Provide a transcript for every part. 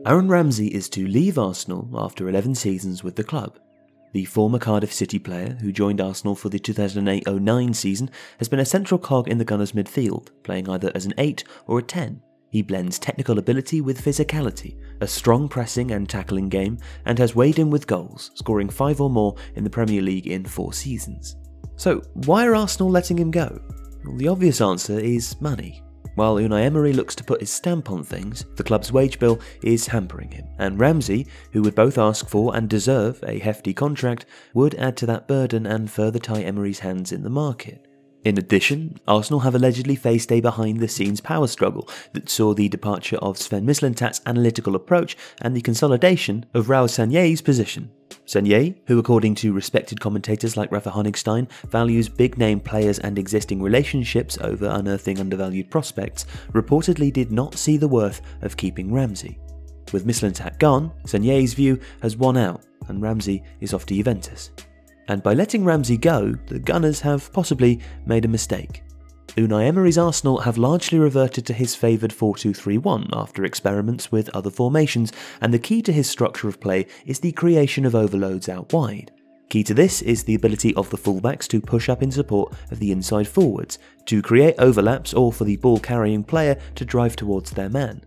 Aaron Ramsey is to leave Arsenal after 11 seasons with the club. The former Cardiff City player, who joined Arsenal for the 2008-09 season, has been a central cog in the Gunners' midfield, playing either as an 8 or a 10. He blends technical ability with physicality, a strong pressing and tackling game, and has weighed in with goals, scoring 5 or more in the Premier League in 4 seasons. So, why are Arsenal letting him go? Well, the obvious answer is money. While Unai Emery looks to put his stamp on things, the club's wage bill is hampering him, and Ramsey, who would both ask for and deserve a hefty contract, would add to that burden and further tie Emery's hands in the market. In addition, Arsenal have allegedly faced a behind-the-scenes power struggle that saw the departure of Sven Mislintat's analytical approach and the consolidation of Raul Sanllehi's position. Sanllehi, who according to respected commentators like Rafa Honigstein values big-name players and existing relationships over unearthing undervalued prospects, reportedly did not see the worth of keeping Ramsey. With Mislintat gone, Sanllehi's view has won out, and Ramsey is off to Juventus. And by letting Ramsey go, the Gunners have possibly made a mistake. Unai Emery's Arsenal have largely reverted to his favoured 4-2-3-1 after experiments with other formations, and the key to his structure of play is the creation of overloads out wide. Key to this is the ability of the fullbacks to push up in support of the inside forwards, to create overlaps or for the ball-carrying player to drive towards their man.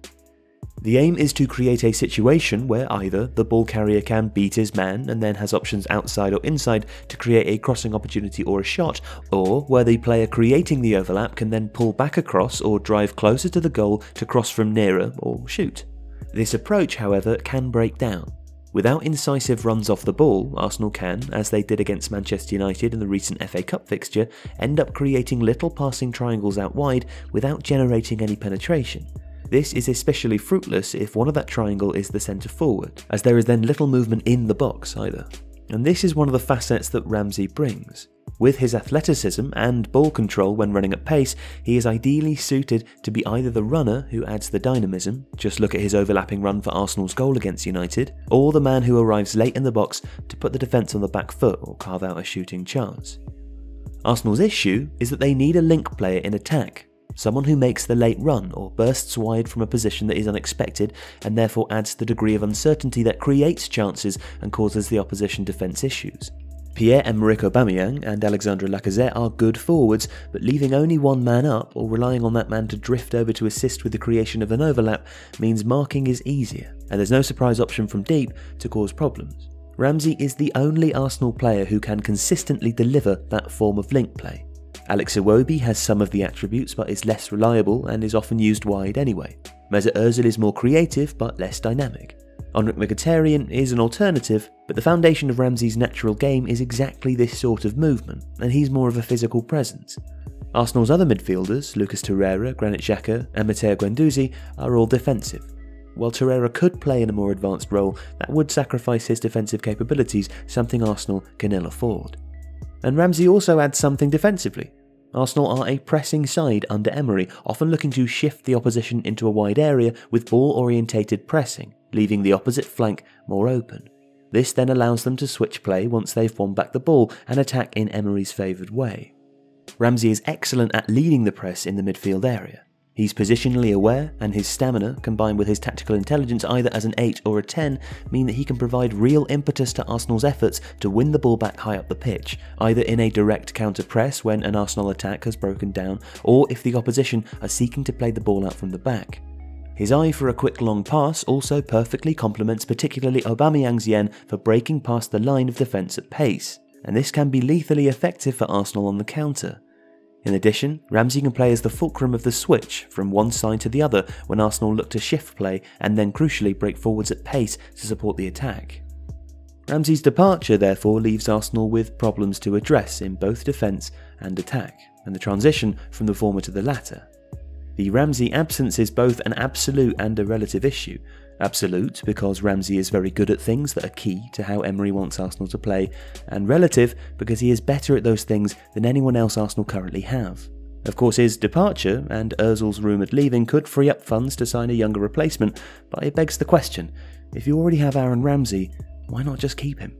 The aim is to create a situation where either the ball carrier can beat his man and then has options outside or inside to create a crossing opportunity or a shot, or where the player creating the overlap can then pull back across or drive closer to the goal to cross from nearer or shoot. This approach, however, can break down. Without incisive runs off the ball, Arsenal can, as they did against Manchester United in the recent FA Cup fixture, end up creating little passing triangles out wide without generating any penetration. This is especially fruitless if one of that triangle is the centre forward, as there is then little movement in the box either. And this is one of the facets that Ramsey brings. With his athleticism and ball control when running at pace, he is ideally suited to be either the runner who adds the dynamism, just look at his overlapping run for Arsenal's goal against United, or the man who arrives late in the box to put the defence on the back foot or carve out a shooting chance. Arsenal's issue is that they need a link player in attack, someone who makes the late run or bursts wide from a position that is unexpected and therefore adds the degree of uncertainty that creates chances and causes the opposition defence issues. Pierre-Emerick Aubameyang and Alexandre Lacazette are good forwards, but leaving only one man up or relying on that man to drift over to assist with the creation of an overlap means marking is easier, and there's no surprise option from deep to cause problems. Ramsey is the only Arsenal player who can consistently deliver that form of link play. Alex Iwobi has some of the attributes but is less reliable and is often used wide anyway. Mesut Ozil is more creative but less dynamic. Henrik Mkhitaryan is an alternative, but the foundation of Ramsey's natural game is exactly this sort of movement, and he's more of a physical presence. Arsenal's other midfielders, Lucas Torreira, Granit Xhaka and Matteo Guendouzi, are all defensive. While Torreira could play in a more advanced role, that would sacrifice his defensive capabilities, something Arsenal can ill afford. And Ramsey also adds something defensively. Arsenal are a pressing side under Emery, often looking to shift the opposition into a wide area with ball-orientated pressing, leaving the opposite flank more open. This then allows them to switch play once they've won back the ball and attack in Emery's favoured way. Ramsey is excellent at leading the press in the midfield area. He's positionally aware, and his stamina, combined with his tactical intelligence either as an 8 or a 10, mean that he can provide real impetus to Arsenal's efforts to win the ball back high up the pitch, either in a direct counter-press when an Arsenal attack has broken down, or if the opposition are seeking to play the ball out from the back. His eye for a quick long pass also perfectly complements particularly Aubameyang's yen for breaking past the line of defence at pace, and this can be lethally effective for Arsenal on the counter. In addition, Ramsey can play as the fulcrum of the switch from one side to the other when Arsenal look to shift play and then crucially break forwards at pace to support the attack. Ramsey's departure therefore leaves Arsenal with problems to address in both defence and attack, and the transition from the former to the latter. The Ramsey absence is both an absolute and a relative issue. Absolute because Ramsey is very good at things that are key to how Emery wants Arsenal to play, and relative because he is better at those things than anyone else Arsenal currently have. Of course, his departure and Ozil's rumoured leaving could free up funds to sign a younger replacement, but it begs the question, if you already have Aaron Ramsey, why not just keep him?